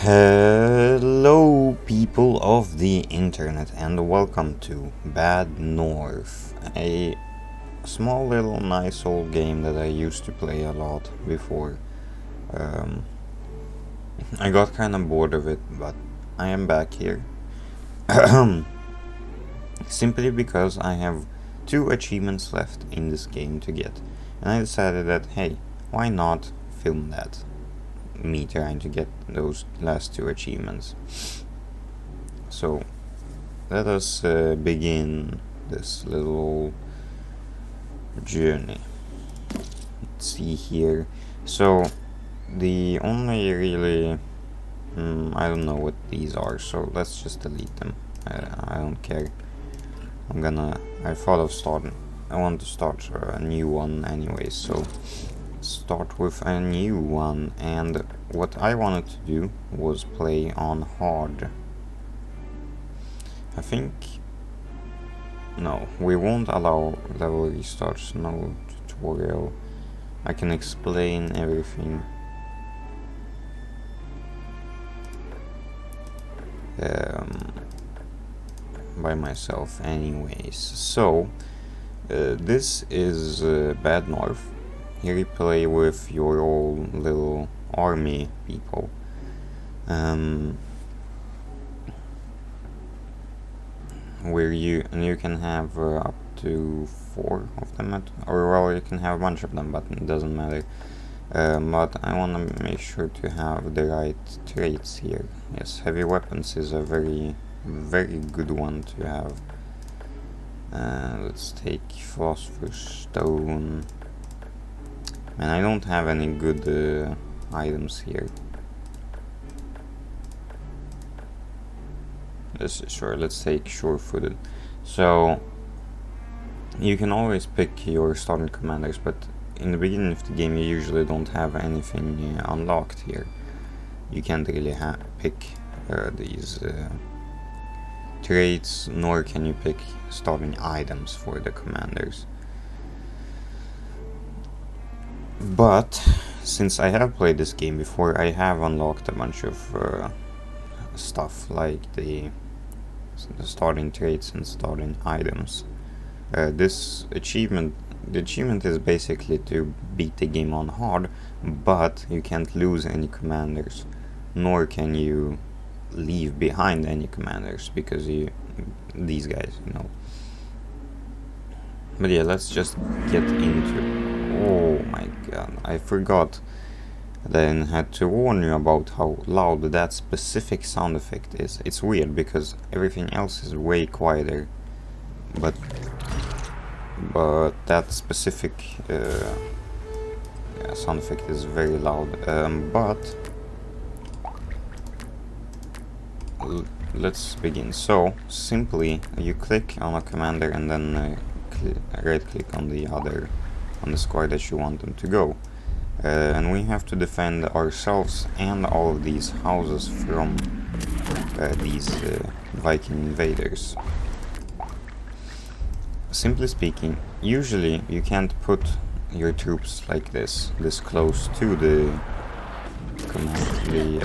Hello, people of the internet, and welcome to Bad North, a small little nice old game that I used to play a lot before. Um, I got kind of bored of it, but I am back here. Simply because I have 2 achievements left in this game to get, and I decided that, hey, why not film that? Me trying to get those last 2 achievements. So let us begin this little journey. Let's see here. So the only really I don't know what these are, so let's just delete them. I don't care. I thought of starting. I want to start a new one anyway, so start with a new one. And what I wanted to do was play on hard. I think no, we won't allow level restarts, no tutorial. I can explain everything by myself anyways. So this is Bad North. Here you play with your old little army people. Where you can have up to 4 of them or well, you can have a bunch of them, but it doesn't matter. But I want to make sure to have the right traits here. Yes, heavy weapons is a very good one to have. Let's take philosopher's stone. And I don't have any good items here. Let's take sure-footed. So you can always pick your starting commanders, but in the beginning of the game you usually don't have anything unlocked here. You can't really pick these traits, nor can you pick starting items for the commanders. But since I have played this game before, I have unlocked a bunch of stuff like the starting traits and starting items. This achievement, the achievement is basically to beat the game on hard, but you can't lose any commanders, nor can you leave behind any commanders, because these guys, you know. But yeah, let's just get into. Oh my god, I forgot then had to warn you about how loud that specific sound effect is. It's weird because everything else is way quieter, but that specific sound effect is very loud. But let's begin. So simply you click on a commander and then right click on the square that you want them to go. And we have to defend ourselves and all of these houses from these Viking invaders. Simply speaking, usually you can't put your troops like this close to the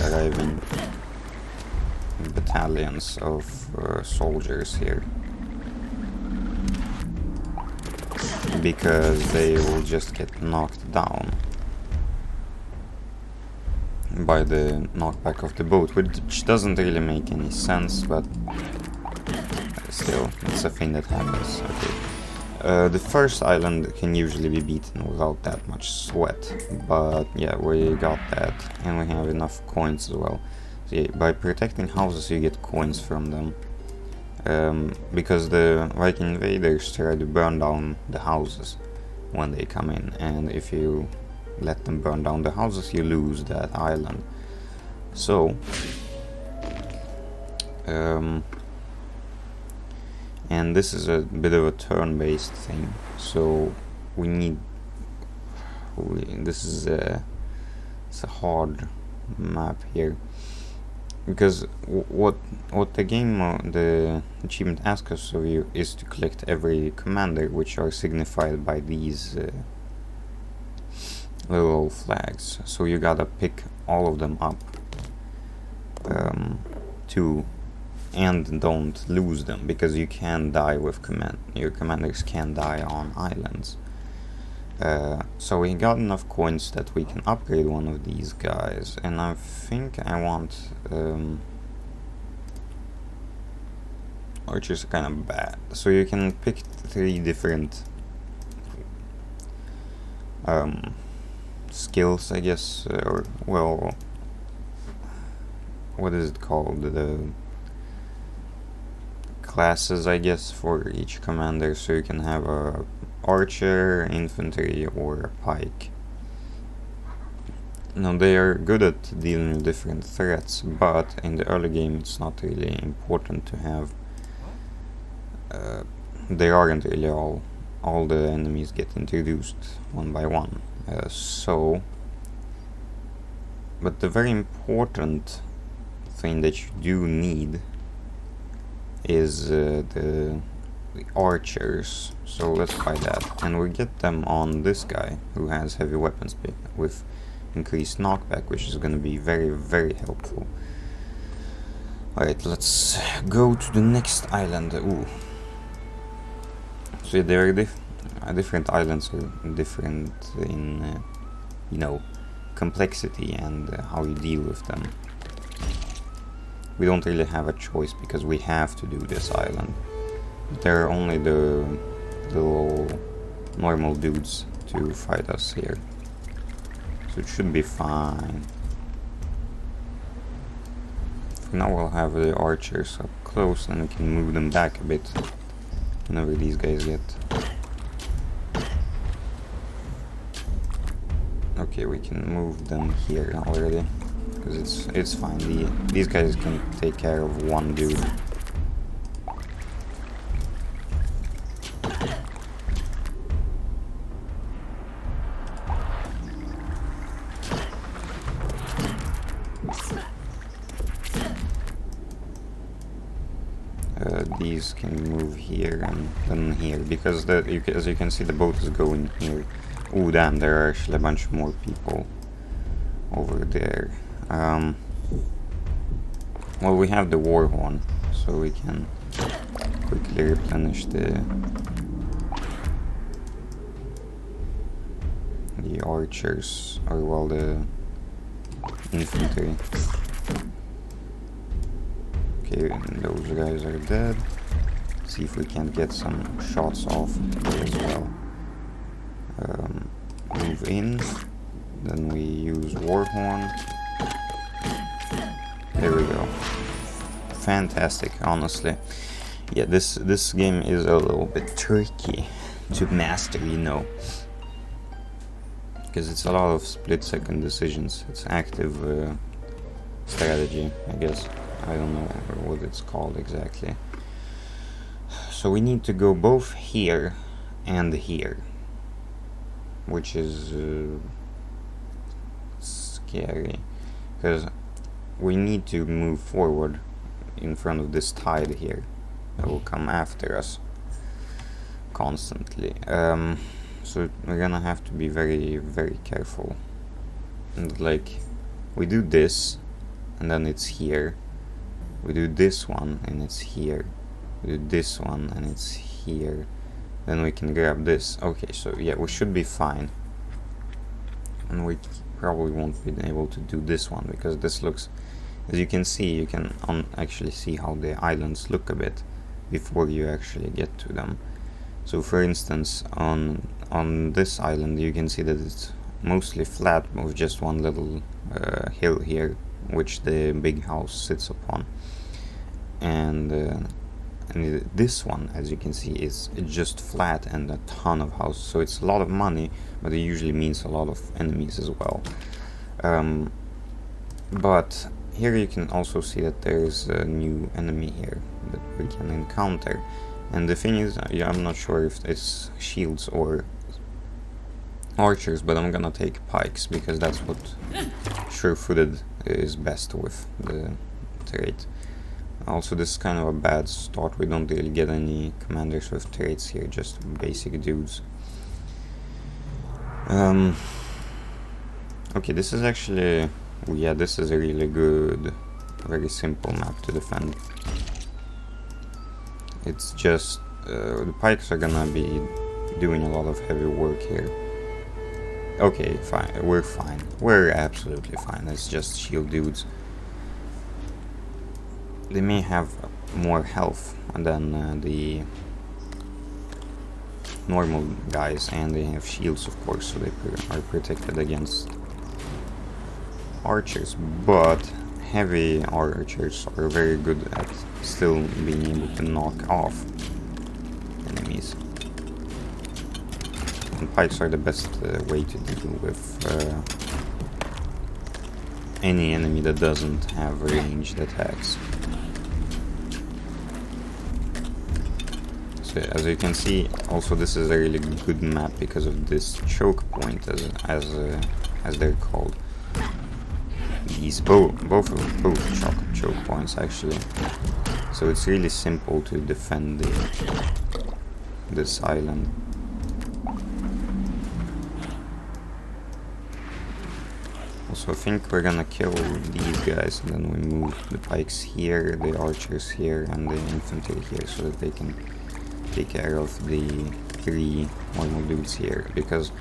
arriving battalions of soldiers here, because they will just get knocked down by the knockback of the boat, which doesn't really make any sense, but still, it's a thing that happens. Okay. The first island can usually be beaten without that much sweat, but yeah, we got that, and we have enough coins as well. See, by protecting houses you get coins from them, because the Viking invaders try to burn down the houses when they come in, and if you let them burn down the houses, you lose that island. So and this is a bit of a turn-based thing, so this is it's a hard map here, because what the game, the achievement asks us of you is to collect every commander, which are signified by these little flags. So you gotta pick all of them up to and don't lose them, because you can die with your commanders can die on islands. So we got enough coins that we can upgrade one of these guys, and I think I want archers are kind of bad, so you can pick 3 different skills, I guess, or well, what is it called, the classes, I guess, for each commander. So you can have a archer, infantry, or a pike. Now they are good at dealing with different threats, but in the early game it's not really important to have they aren't really all the enemies get introduced one by one. But the very important thing that you do need is the archers. So let's buy that, and we get them on this guy who has heavy weapons with increased knockback, which is going to be very, very helpful. Alright, let's go to the next island. Ooh. So there are different islands are different in you know, complexity and how you deal with them. We don't really have a choice because we have to do this island. There are only the little normal dudes to fight us here, so it should be fine. For now we'll have the archers up close, and we can move them back a bit whenever these guys get. Okay, we can move them here already, because it's fine. These guys can take care of one dude. These can move here and then here, because as you can see, the boat is going here. Oh damn, there are actually a bunch more people over there. Well, we have the war horn, so we can quickly replenish the archers, or well, the infantry. Okay, those guys are dead. See if we can get some shots off here as well. Move in, then we use Warhorn. There we go. Fantastic, honestly. Yeah, this game is a little bit tricky to master, you know, because it's a lot of split-second decisions. It's active strategy, I guess. I don't know what it's called exactly. So we need to go both here and here, which is scary, because we need to move forward in front of this tide here that will come after us constantly. So we're gonna have to be very, very careful. And like, we do this, and then it's here. We do this one, and it's here. We do this one, and it's here. Then we can grab this. Okay, so yeah, we should be fine. And we probably won't be able to do this one, because this looks, as you can see, you can actually see how the islands look a bit before you actually get to them. So for instance, on this island you can see that it's mostly flat with just one little hill here, which the big house sits upon. And this one, as you can see, is just flat and a ton of houses, so it's a lot of money, but it usually means a lot of enemies as well. But here you can also see that there's a new enemy here that we can encounter, and the thing is, I'm not sure if it's shields or archers, but I'm gonna take pikes, because that's what sure-footed is best with the trait. Also, this is kind of a bad start. We don't really get any commanders with traits here, just basic dudes. Okay, this is actually... yeah, this is a really good very simple map to defend. It's just the pikes are gonna be doing a lot of heavy work here. Okay, fine. We're fine. We're absolutely fine. It's just shield dudes. They may have more health than the normal guys, and they have shields, of course, so they are protected against archers, but heavy archers are very good at still being able to knock off enemies. And pikes are the best way to deal with any enemy that doesn't have ranged attacks. So as you can see, also this is a really good map because of this choke point, as they're called. These both choke points actually. So it's really simple to defend this island. Also, I think we're gonna kill these guys, and then we move the pikes here, the archers here, and the infantry here, so that they can take care of the 3 normal dudes here, because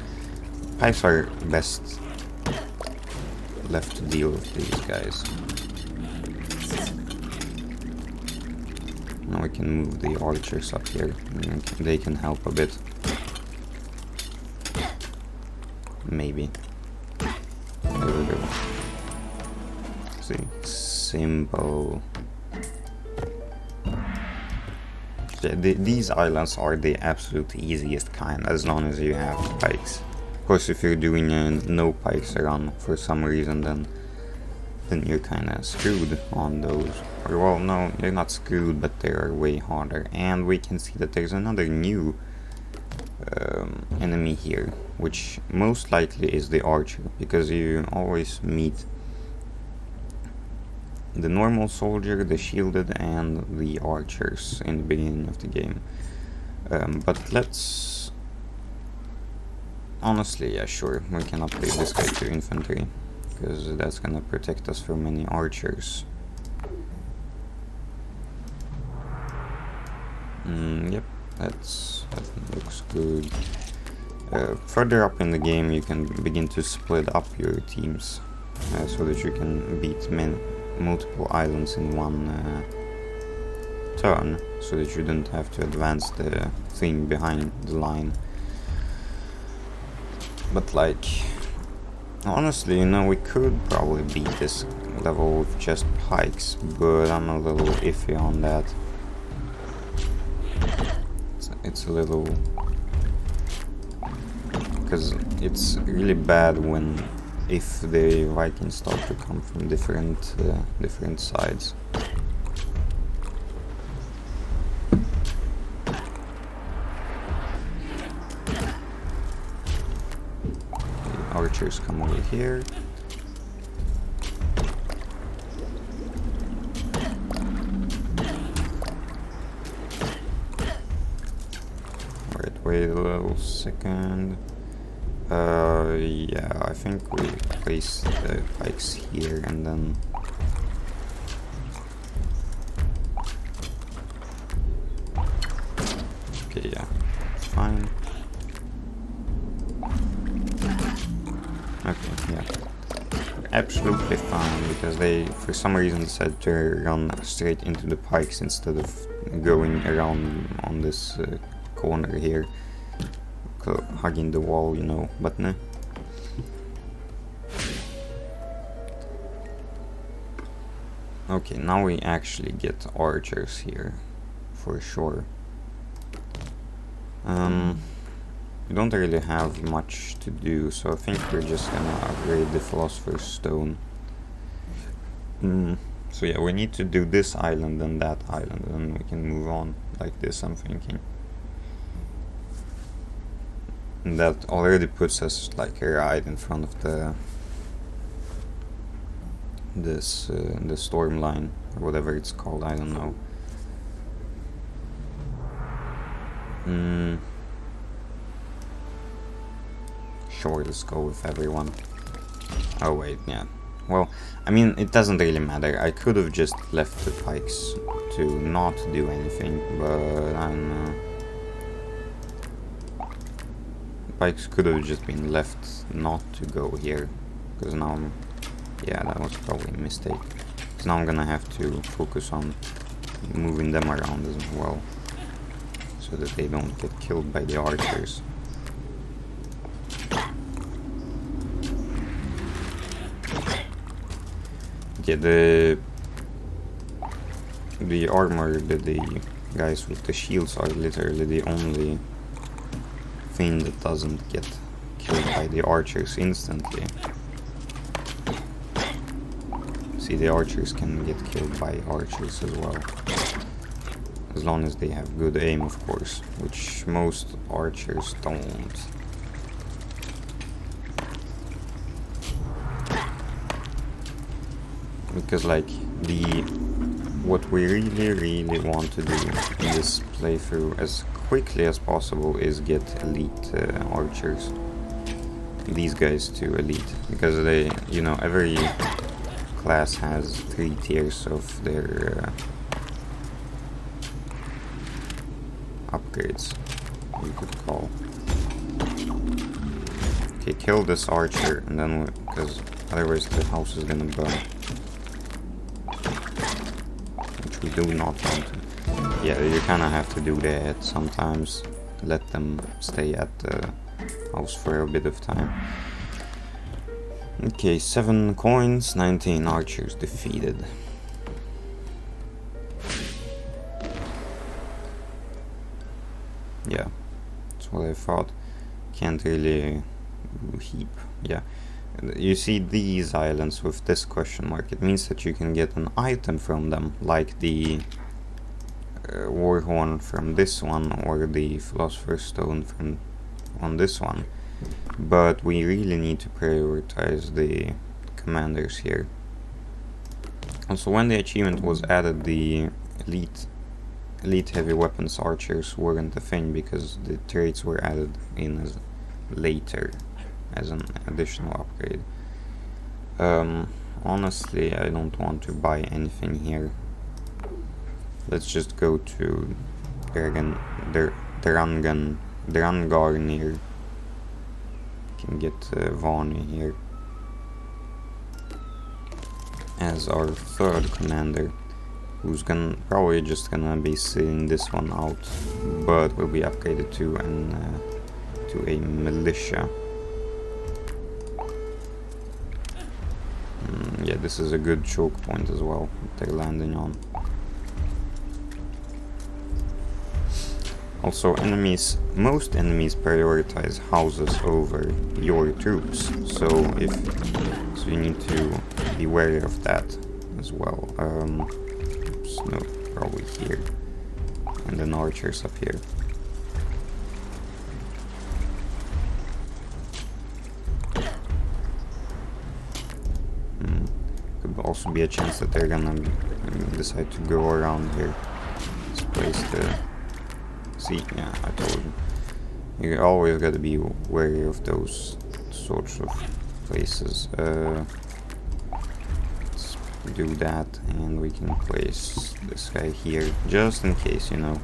pikes are best left to deal with these guys. Now we can move the archers up here, and they can help a bit. Maybe. There we go. See, simple. These islands are the absolute easiest kind, as long as you have pikes. Of course, if you're doing no pikes around for some reason, then you're kinda screwed on those. Or, well, no, you're not screwed, but they are way harder. And we can see that there's another new enemy here, which most likely is the archer, because you always meet the normal soldier, the shielded, and the archers in the beginning of the game. But let's... Honestly, yeah, sure, we can upgrade this guy to infantry, because that's gonna protect us from any archers. Yep, that looks good. Further up in the game, you can begin to split up your teams, so that you can beat multiple islands in one turn, so that you don't have to advance the thing behind the line. But like, honestly, you know, we could probably beat this level with just pikes, but I'm a little iffy on that. It's a little... because it's really bad if the Vikings start to come from different sides. The archers come over here. Alright, wait a little second. Yeah, I think we place the pikes here and then... Okay, yeah, it's fine. Okay, yeah. Absolutely fine, because they, for some reason, decided to run straight into the pikes instead of going around on this corner here. Hugging the wall, you know, but no. Okay, now we actually get archers here, for sure. We don't really have much to do, so I think we're just gonna upgrade the Philosopher's Stone. So yeah, we need to do this island and that island, and then we can move on like this, I'm thinking. And that already puts us like right in front of the storm line, or whatever it's called, I don't know. Sure, let's go with everyone. Oh wait, yeah, Well, I mean, it doesn't really matter. I could have just left the pikes to not do anything, but I don't know. Pikes could have just been left not to go here, because now yeah, that was probably a mistake. So now I'm gonna have to focus on moving them around as well, so that they don't get killed by the archers. Yeah, the armor, the guys with the shields are literally the only thing that doesn't get killed by the archers instantly. See, the archers can get killed by archers as well, as long as they have good aim, of course, which most archers don't. Because like what we really want to do in this playthrough as quickly as possible is get elite archers, these guys to elite, because they, you know, every class has 3 tiers of their upgrades, you could call. Okay, kill this archer, and then because otherwise the house is gonna burn. We do not want to. Yeah, you kinda have to do that sometimes. Let them stay at the house for a bit of time. Okay, 7 coins, 19 archers defeated. Yeah, that's what I thought. Can't really heap. Yeah. You see these islands with this question mark, it means that you can get an item from them, like the Warhorn from this one, or the Philosopher's Stone from on this one. But we really need to prioritize the commanders here. Also, when the achievement was added, the elite heavy weapons archers weren't a thing, because the traits were added in as later, as an additional upgrade. Honestly, I don't want to buy anything here. Let's just go to Drangarnir. Can get Vani here as our 3rd commander, who's probably just gonna be sitting this one out, but will be upgraded to a militia. Yeah, this is a good choke point as well that they're landing on. Also, most enemies prioritize houses over your troops, so you need to be wary of that as well. Snow probably here, and then archers up here. Could also be a chance that they're gonna decide to go around here. Let's place the... See, yeah, I told you. You always gotta be wary of those sorts of places. Let's do that, and we can place this guy here, just in case, you know.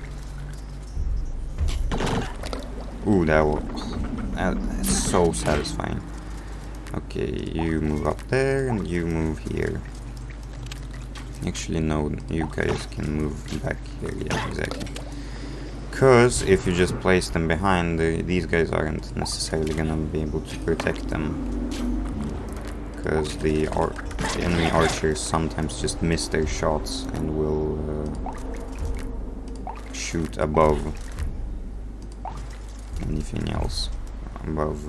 Ooh, that's so satisfying. Okay, you move up there, and you move here. Actually, no, you guys can move back here, yeah, exactly. Because if you just place them behind, these guys aren't necessarily gonna be able to protect them. Because the enemy archers sometimes just miss their shots and will shoot above anything else, above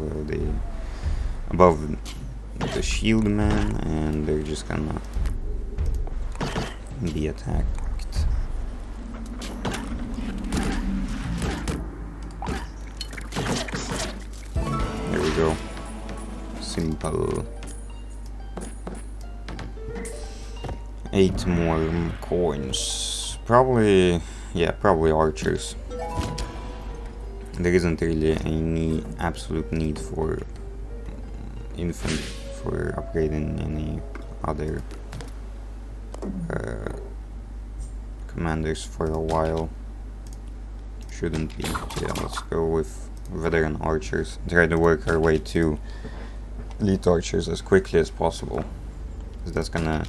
the shield man, and they're just gonna be attacked. There we go. Simple. 8 more coins. Probably archers. There isn't really any absolute need for upgrading any other commanders for a while. Shouldn't be. Yeah, let's go with veteran archers. Try to work our way to elite archers as quickly as possible, because that's gonna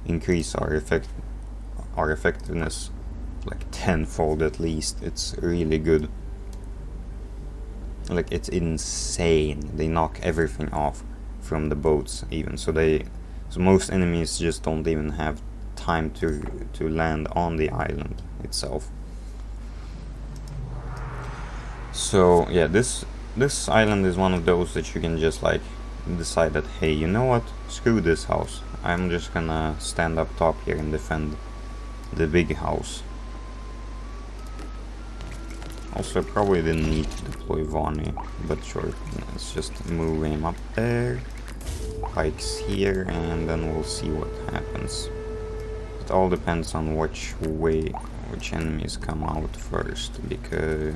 increase our effectiveness like tenfold at least. It's really good. Like, it's insane. They knock everything off from the boats even. So most enemies just don't even have time to land on the island itself. So yeah, this island is one of those that you can just like decide that, hey, you know what, screw this house, I'm just gonna stand up top here and defend the big house. Also, probably didn't need to deploy Vani, but sure, let's just move him up there, pikes here, and then we'll see what happens. It all depends on which enemies come out first, because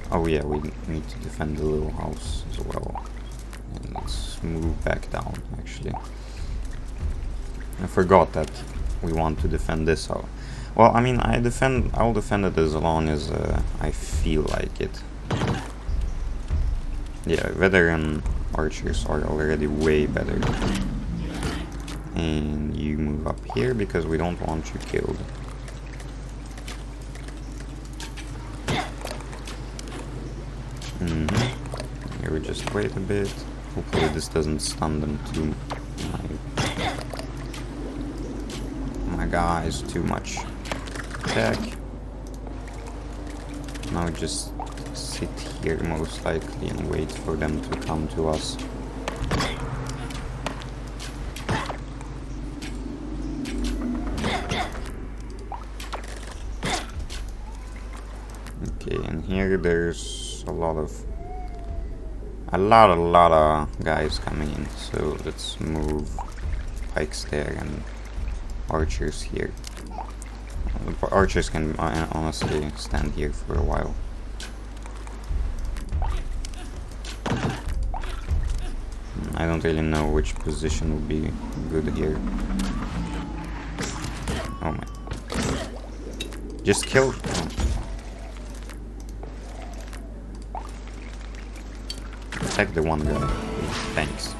oh yeah, we need to defend the little house as well. And let's move back down, actually. I forgot that we want to defend this house. Well, I mean, I'll defend it as long as I feel like it. Yeah, veteran archers are already way better. And you move up here because we don't want you killed. Here we just wait a bit. Hopefully this doesn't stun them too. My guys, too much attack. Now just sit here most likely and wait for them to come to us. Okay, and here there's a lot of guys coming in, so let's move pikes there and archers here. The archers can honestly stand here for a while. I don't really know which position would be good here. Oh my. Just kill. Oh. Attack the one guy. Thanks.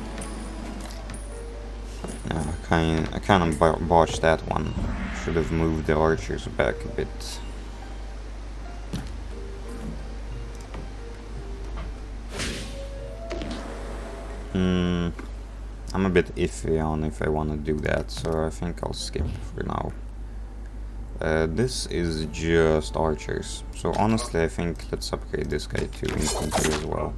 I kind of botched that one. Should have moved the archers back a bit. I'm a bit iffy on if I want to do that, so I think I'll skip for now. This is just archers, so honestly I think let's upgrade this guy to infantry as well.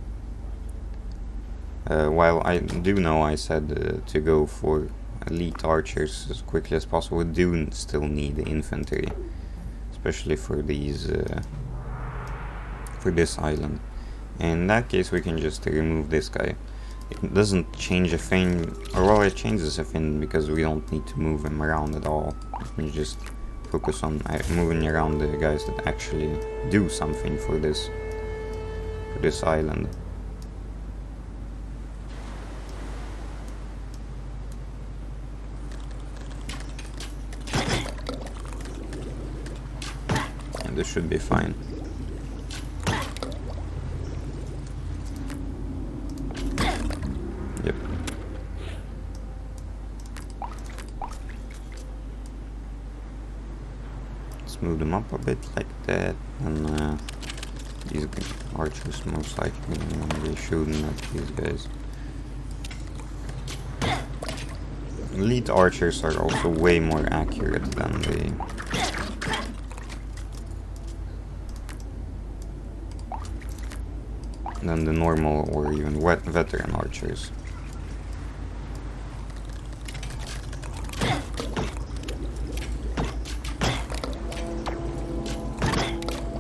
While I do know I said to go for elite archers as quickly as possible, we do still need infantry, especially for these for this island. In that case we can just remove this guy. It doesn't change a thing, or well, it changes a thing because we don't need to move him around at all. We can just focus on moving around the guys that actually do something for this island. And this should be fine. Yep. Let's move them up a bit like that, and these archers most likely will be shooting at these guys. Elite archers are also way more accurate than the normal or even veteran archers.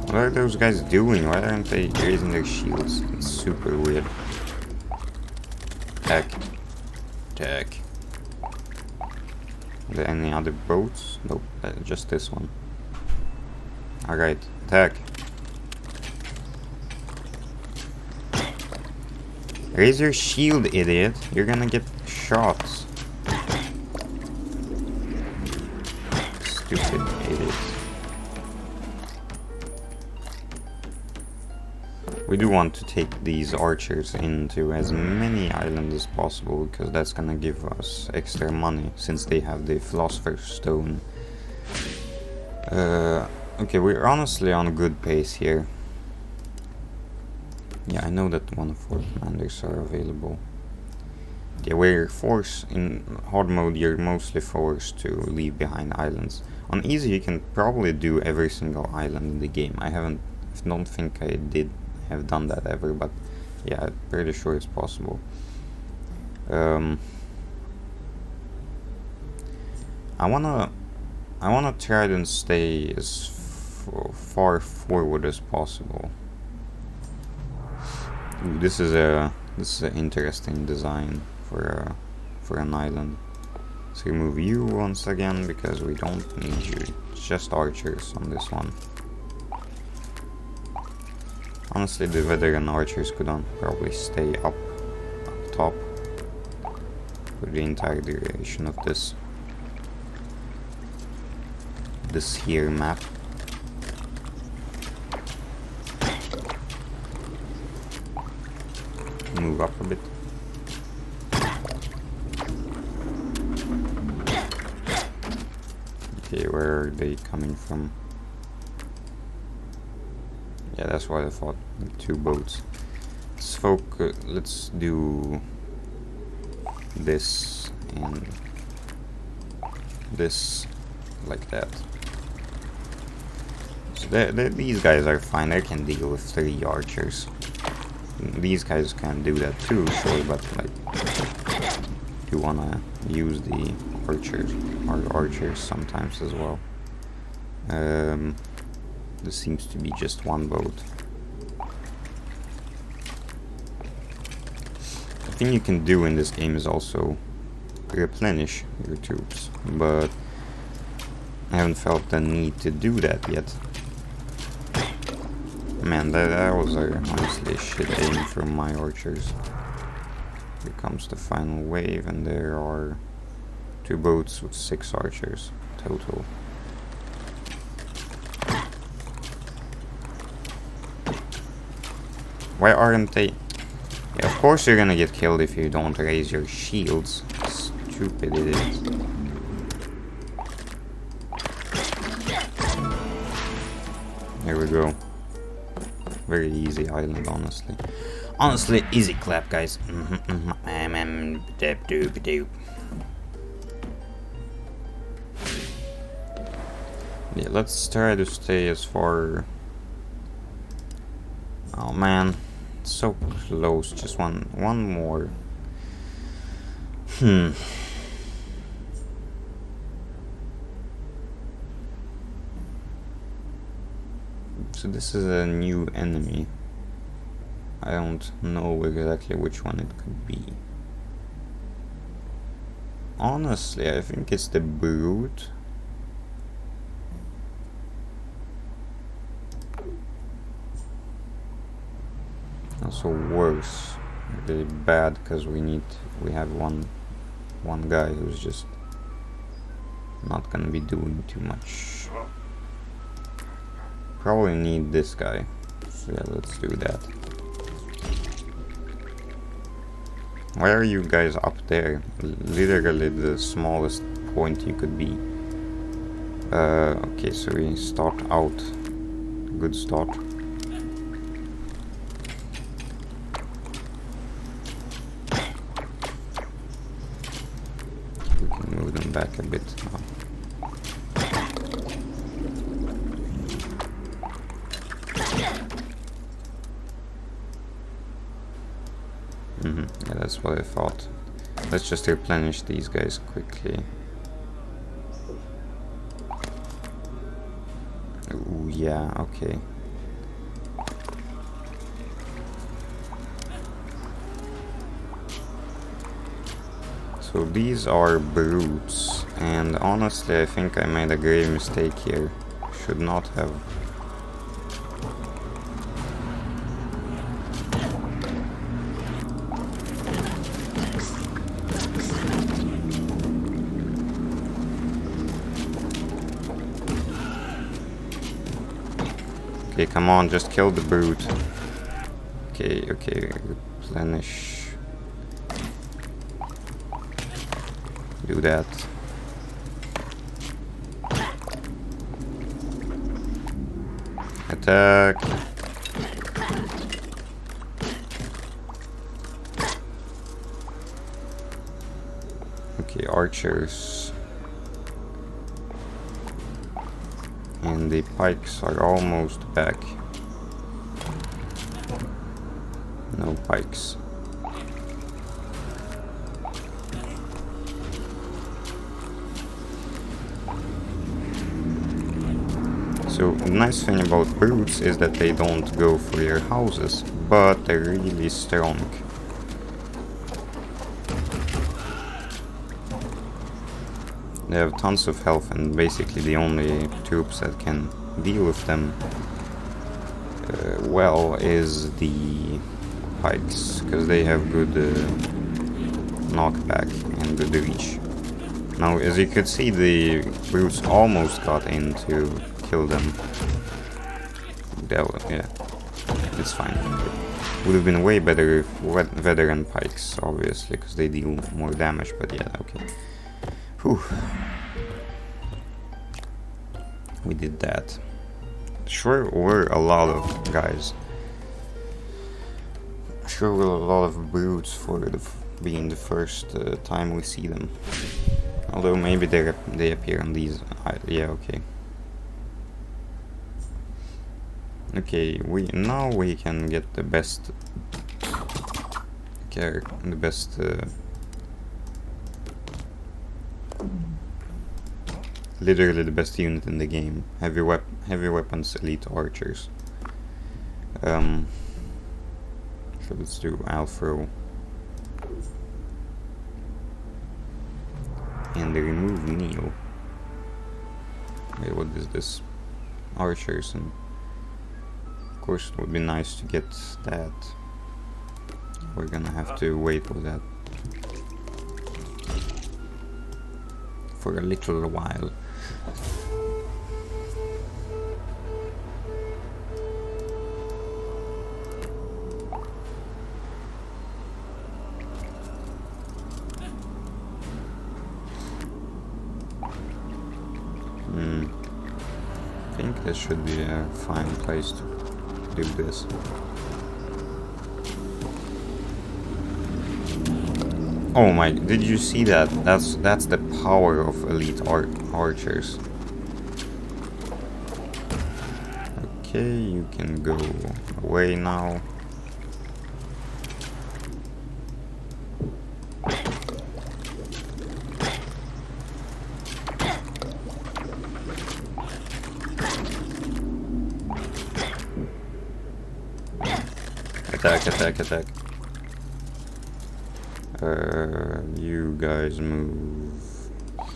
What are those guys doing? Why aren't they raising their shields? It's super weird. Attack. Attack. Are there any other boats? Nope, just this one. Alright, attack. Raise your shield, idiot. You're gonna get shot. Stupid idiots. We do want to take these archers into as many islands as possible, because that's gonna give us extra money, since they have the Philosopher's Stone. Okay, we're honestly on a good pace here. Yeah, I know that 1 of 4 commanders are available. Yeah, we're forced, in hard mode you're mostly forced to leave behind islands. On easy you can probably do every single island in the game. I don't think I have done that ever, but yeah, I'm pretty sure it's possible. I wanna try and stay as far forward as possible. Ooh, this is an interesting design for an island. So remove you once again, because we don't need you. It's just archers on this one. Honestly, the veteran archers could probably stay up top for the entire duration of this here map. Move up a bit. Okay, where are they coming from? Yeah, that's what I thought. 2 boats. Let's do this and this like that. So these guys are fine. They can deal with 3 archers. These guys can do that too, sure, but like, you wanna use the archers sometimes as well. This seems to be just 1 boat. The thing you can do in this game is also replenish your troops, but I haven't felt the need to do that yet. Man, that was honestly a shit aim from my archers. Here comes the final wave, and there are 2 boats with 6 archers total. Why aren't they? Yeah, of course you're gonna get killed if you don't raise your shields. Stupid idiots. Here we go. Very easy island, honestly. Honestly, easy clap, guys. Yeah, let's try to stay as far. Oh man, it's so close. Just one more. So this is a new enemy. I don't know exactly which one it could be. Honestly, I think it's the brute. Also worse, really bad, because we have one guy who's just not gonna be doing too much. Probably need this guy. So yeah, let's do that. Why are you guys up there? Literally the smallest point you could be. Okay, so we start out. Good start. We can move them back a bit now. Yeah, that's what I thought. Let's just replenish these guys quickly. Ooh, yeah, okay. So these are brutes, and honestly I think I made a grave mistake here. Should not have. Okay, come on, just kill the brute. Okay, okay, replenish. Do that. Attack. Okay, archers. And the pikes are almost back. No pikes. So the nice thing about brutes is that they don't go for your houses, but they're really strong. They have tons of health, and basically the only troops that can deal with them well is the pikes, because they have good knockback and good reach. Now, as you could see, the brutes almost got in to kill them. Yeah, it's fine. Would have been way better if veteran pikes, obviously, because they deal more damage, but yeah, okay. Whew. We did that. Sure were a lot of guys. Sure were a lot of brutes for being the first time we see them. Although maybe they appear on these. Yeah, okay. Okay, now we can get the best the best literally the best unit in the game. Heavy weapons, elite archers. So let's do Alfro. And they remove Neil. Wait, what is this? Archers, and of course it would be nice to get that. We're gonna have to wait with that for a little while. I think this should be a fine place to do this. Oh my, did you see that? That's the power of elite archers. Okay, you can go away now. Attack. You guys move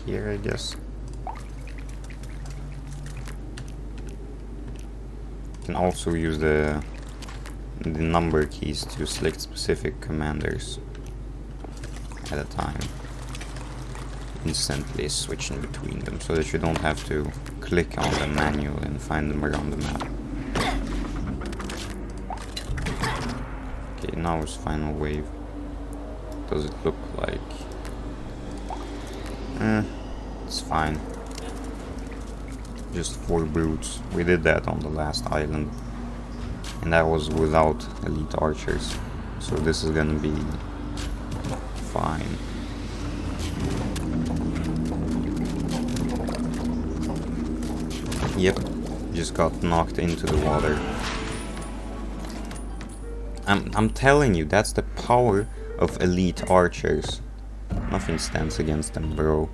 here, I guess. You can also use the number keys to select specific commanders at a time. Instantly switching between them, so that you don't have to click on them manually and find them around the map. Okay, now it's final wave. Does it look like? It's fine. Just 4 brutes. We did that on the last island, and that was without elite archers. So this is gonna be fine. Yep, just got knocked into the water. I'm telling you, that's the power of elite archers. Nothing stands against them, bro.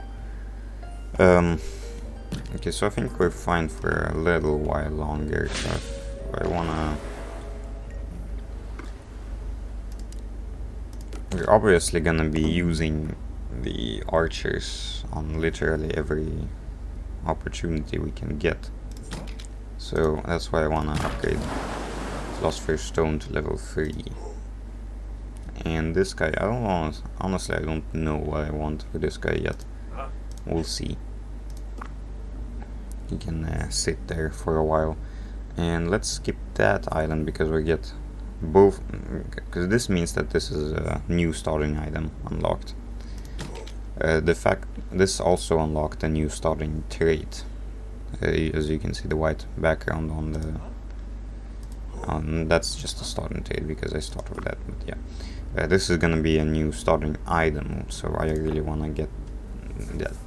Okay, so I think we're fine for a little while longer. So I wanna... We're obviously gonna be using the archers on literally every opportunity we can get. So that's why I wanna upgrade Philosopher's Stone to level 3. And this guy, honestly, I don't know what I want for this guy yet. We'll see. He can sit there for a while. And let's skip that island because we get both, because this means that this is a new starting item unlocked. The fact this also unlocked a new starting trait. As you can see, the white background on the that's just a starting trait because I started with that, but yeah. This is gonna be a new starting item, so I really wanna get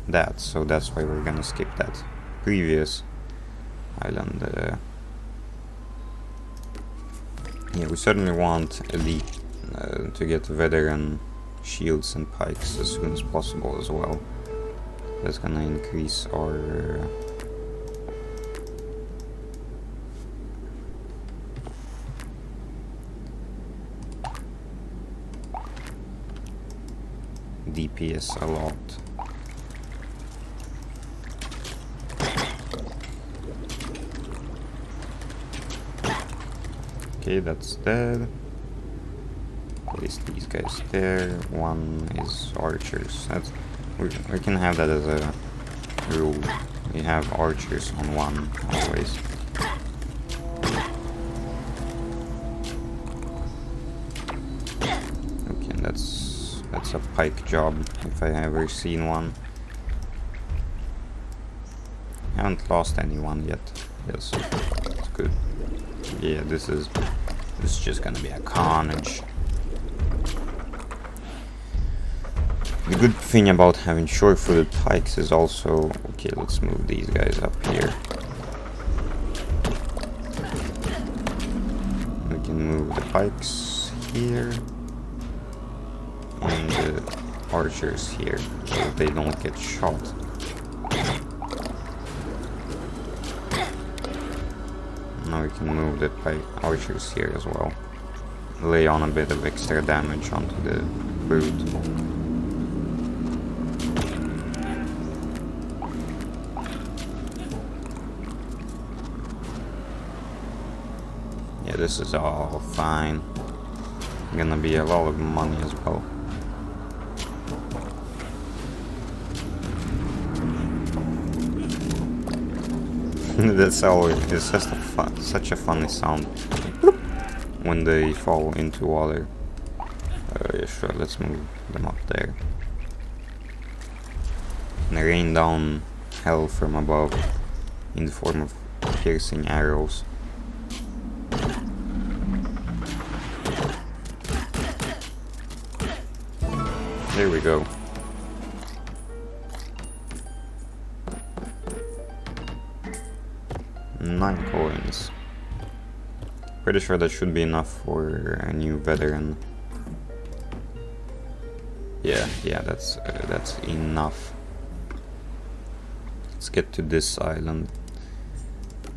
that, so that's why we're gonna skip that previous island. Yeah, we certainly want elite to get veteran shields and pikes as soon as possible as well. That's gonna increase our DPS a lot. Okay, that's dead. Place these guys there. One is archers. We can have that as a rule. We have archers on one always. Okay, that's a pike job if I ever seen one. Haven't lost anyone yet. Yes, it's good. Yeah, this is just gonna be a carnage. The good thing about having short-footed pikes is also... Okay, let's move these guys up here. We can move the pikes here. And the archers here, so that they don't get shot. Now we can move the archers here as well. Lay on a bit of extra damage onto the brute. Yeah, this is all fine. Gonna be a lot of money as well. That's always, it's just such a funny sound when they fall into water. Yeah, sure, let's move them up there. And rain down hell from above in the form of piercing arrows. There we go. $9 coins. Pretty sure that should be enough for a new veteran. Yeah, that's enough. Let's get to this island.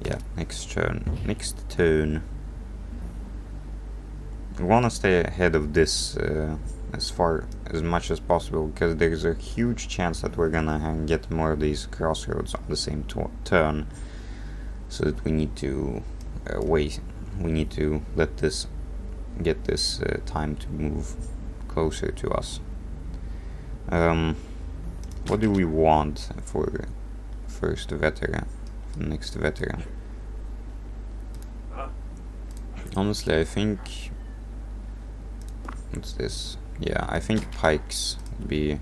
Yeah, next turn. We want to stay ahead of this as much as possible, because there's a huge chance that we're gonna get more of these crossroads on the same turn. So that we need to wait. We need to let this get this time to move closer to us. What do we want for first veteran? For the next veteran. Honestly, I think. What's this? Yeah, I think pikes would be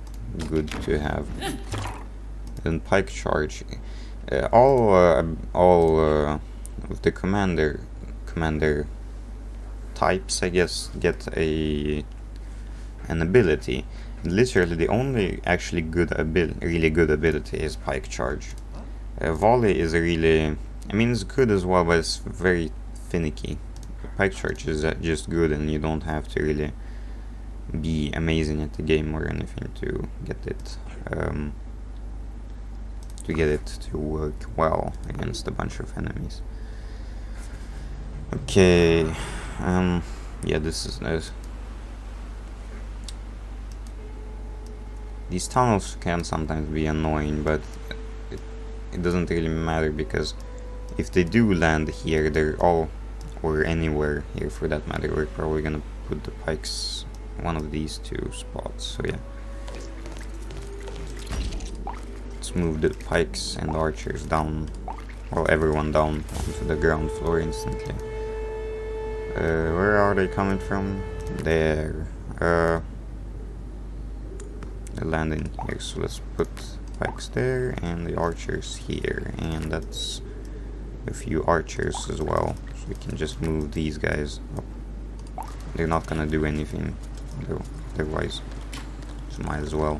good to have. Then pike charge. All of the commander types, I guess, get an ability. Literally, the only actually really good ability is pike charge. Volley is really, I mean, it's good as well, but it's very finicky. Pike charge is just good, and you don't have to really be amazing at the game or anything to get it. To get it to work well against a bunch of enemies. Okay, yeah, this is nice. These tunnels can sometimes be annoying, but it doesn't really matter, because if they do land here, they're all, or anywhere here for that matter, we're probably gonna put the pikes one of these two spots, so yeah. Let's move the pikes and archers down well, everyone down onto the ground floor instantly. Where are they coming from? There. They're landing here, so let's put pikes there and the archers here, and that's a few archers as well, so we can just move these guys up. They're not gonna do anything though, otherwise, so might as well.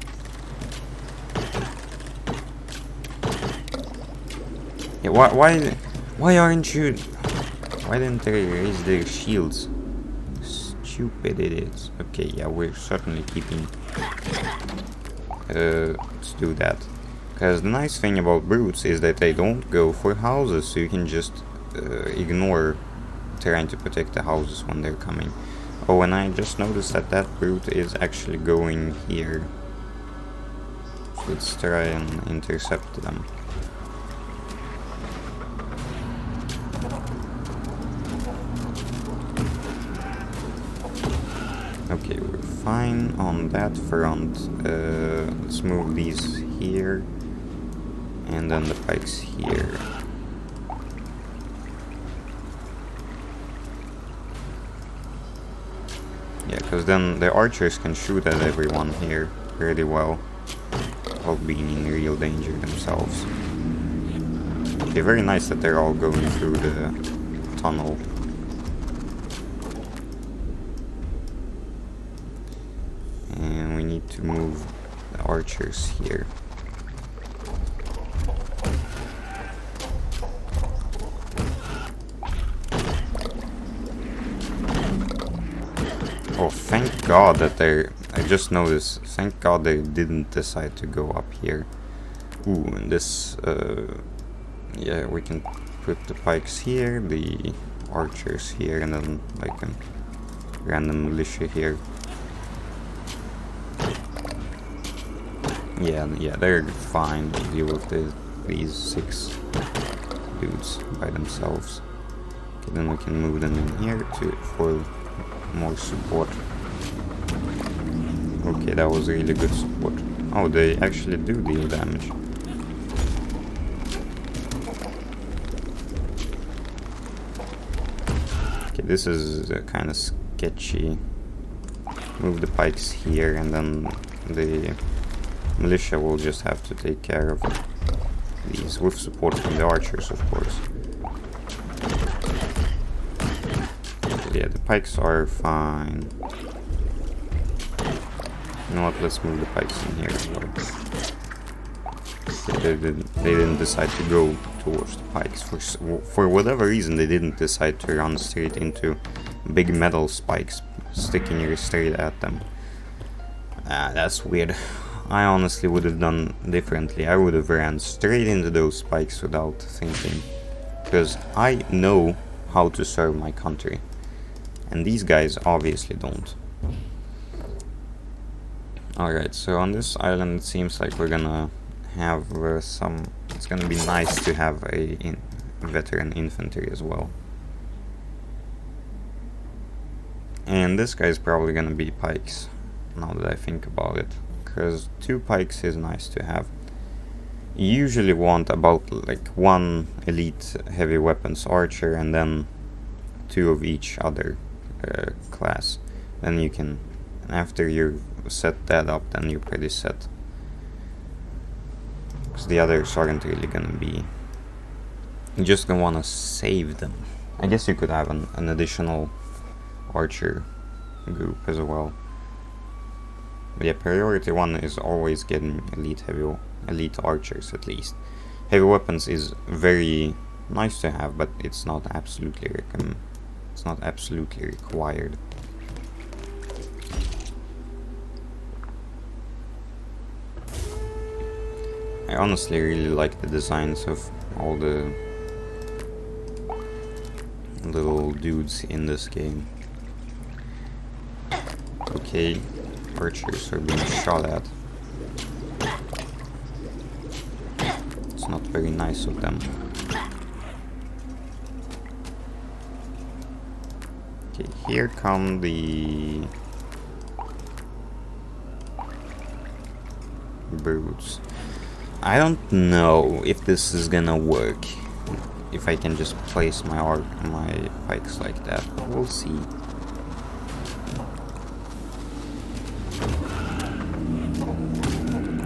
Yeah, why aren't you? Why didn't they raise their shields? Stupid idiots. Okay, yeah, we're certainly keeping to do that. Because the nice thing about brutes is that they don't go for houses, so you can just ignore trying to protect the houses when they're coming. Oh, and I just noticed that that brute is actually going here. So let's try and intercept them. Okay, we're fine on that front. Let's move these here. And then the pikes here. Yeah, because then the archers can shoot at everyone here pretty well, while being in real danger themselves. Okay, very nice that they're all going through the tunnel. And we need to move the archers here. Oh, thank God that I just noticed, thank God they didn't decide to go up here. Ooh, and this, yeah, we can put the pikes here, the archers here, and then like a random militia here. Yeah, they're fine to deal with these 6 dudes by themselves. Okay, then we can move them in here for more support. Okay, that was really good support. Oh, they actually do deal damage. Okay, this is kind of sketchy. Move the pikes here, and then the militia will just have to take care of these, with support from the archers, of course. Yeah, the pikes are fine. You know what, let's move the pikes in here as well. They didn't decide to go towards the pikes. For whatever reason, they didn't decide to run straight into big metal spikes sticking straight at them. That's weird. I honestly would have done differently. I would have ran straight into those spikes without thinking. Because I know how to serve my country. And these guys obviously don't. Alright, so on this island it seems like we're gonna have it's gonna be nice to have a veteran infantry as well. And this guy's probably gonna be pikes, now that I think about it. Because 2 pikes is nice to have. You usually want about like 1 elite heavy weapons archer and then 2 of each other class. Then you can, after you set that up, then you're pretty set. Because the others aren't really gonna be. You're just gonna wanna save them. I guess you could have an additional archer group as well. But yeah, priority 1 is always getting elite archers at least. Heavy weapons is very nice to have, but it's not absolutely required. I honestly really like the designs of all the little dudes in this game. Okay, archers are being shot at. It's not very nice of them. Okay, here come the brutes. I don't know if this is gonna work. if I can just place my pikes like that. We'll see.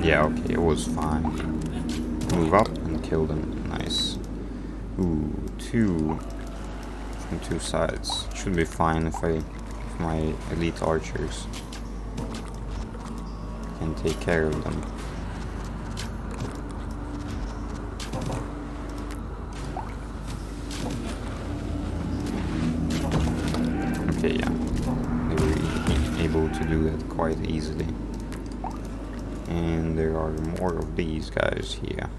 Yeah, okay, it was fine. Move up and kill them. Nice. Ooh, 2 from 2 sides. Should be fine if my elite archers can take care of them. Okay, yeah. They were able to do that quite easily. And there are more of these guys here.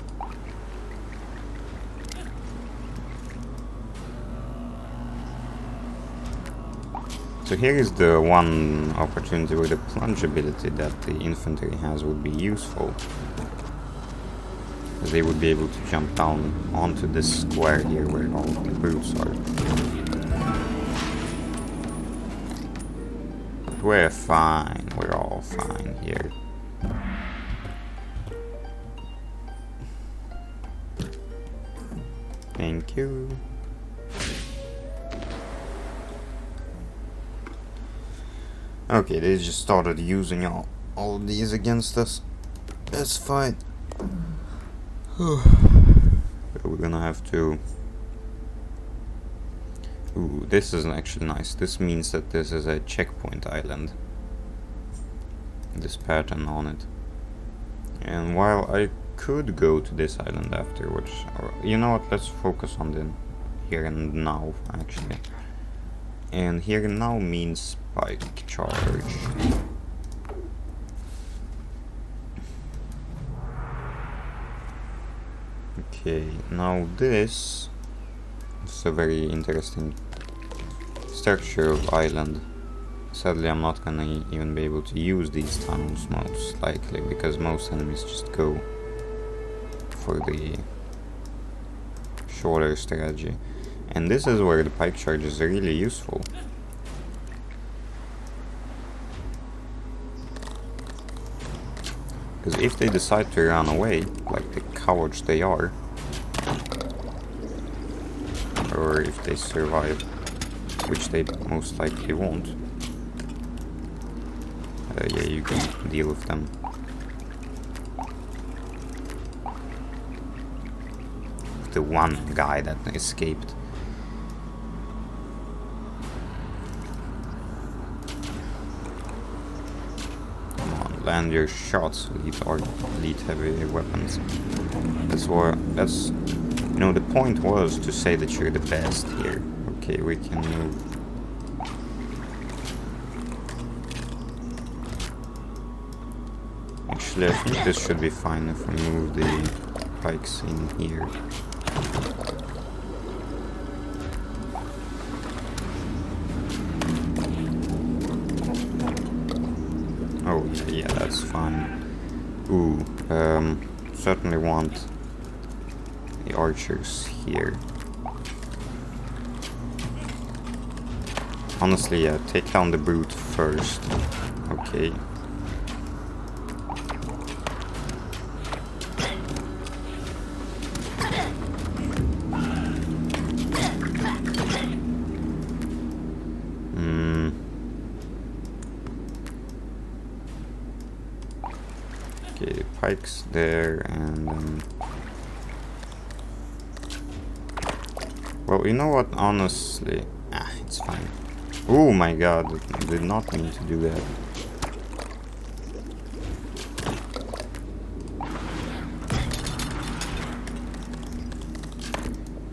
So here is the one opportunity where the plunge ability that the infantry has would be useful. As they would be able to jump down onto this square here where all the brutes are. But we're fine, we're all fine here. Thank you. Okay, they just started using all of these against us. That's fine. We're gonna have to... Ooh, this is actually nice. This means that this is a checkpoint island. This pattern on it. And while I could go to this island afterwards, or you know what, let's focus on the here and now actually. And here and now means spike charge. Okay, now this is a very interesting structure of island. Sadly, I'm not gonna even be able to use these tunnels most likely, because most enemies just go for the shorter strategy. And this is where the pike charges are really useful. Because if they decide to run away, like the cowards they are, or if they survive, which they most likely won't, yeah, you can deal with them. The one guy that escaped. Come on, land your shots with elite heavy weapons. That's you know, the point was to say that you're the best here. Okay, we can move. Actually, I think this should be fine if we move the pikes in here. Oh, yeah, that's fine. Ooh, certainly want the archers here. Honestly, yeah, take down the brute first. Okay. Okay, pikes there, and well, you know what, honestly, it's fine. Oh my god, I did not mean to do that.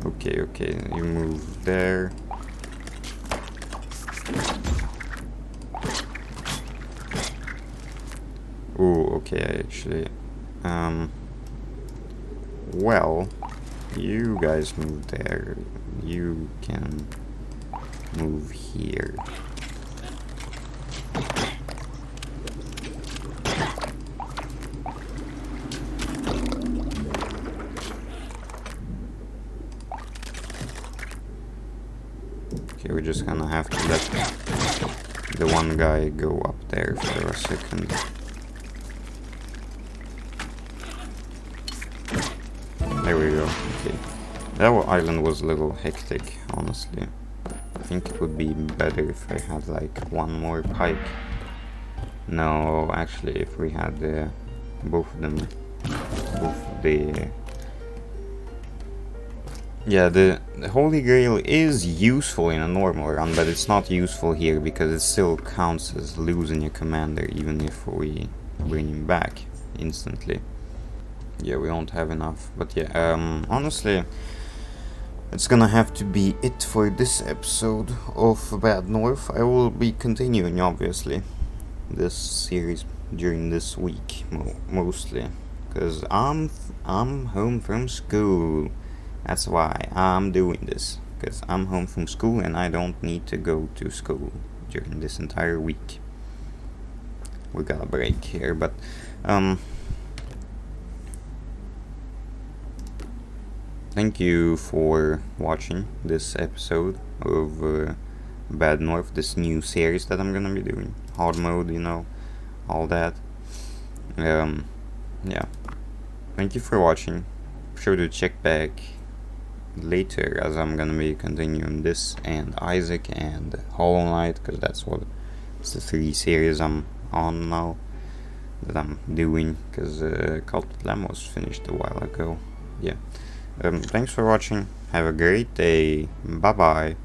Okay, you move there. Oh, okay, actually. Well, you guys move there. You can move here. Okay, we're just gonna have to let the one guy go up there for a second. There we go, okay. That island was a little hectic, honestly. I think it would be better if I had like one more pike. No, actually, if we had both of them, both the... Yeah, the Holy Grail is useful in a normal run, but it's not useful here because it still counts as losing your commander even if we bring him back instantly. Yeah, we don't have enough, but yeah, honestly, it's gonna have to be it for this episode of Bad North. I will be continuing, obviously, this series during this week, mostly, because I'm home from school. That's why I'm doing this, because I'm home from school and I don't need to go to school during this entire week. We got a break here, but thank you for watching this episode of Bad North, this new series that I'm gonna be doing. Hard mode, you know, all that. Yeah. Thank you for watching. Be sure to check back later as I'm gonna be continuing this and Isaac and Hollow Knight, because that's what it's the 3 series I'm on now that I'm doing, because Cult of Lamb was finished a while ago. Yeah. Thanks for watching. Have a great day. Bye bye.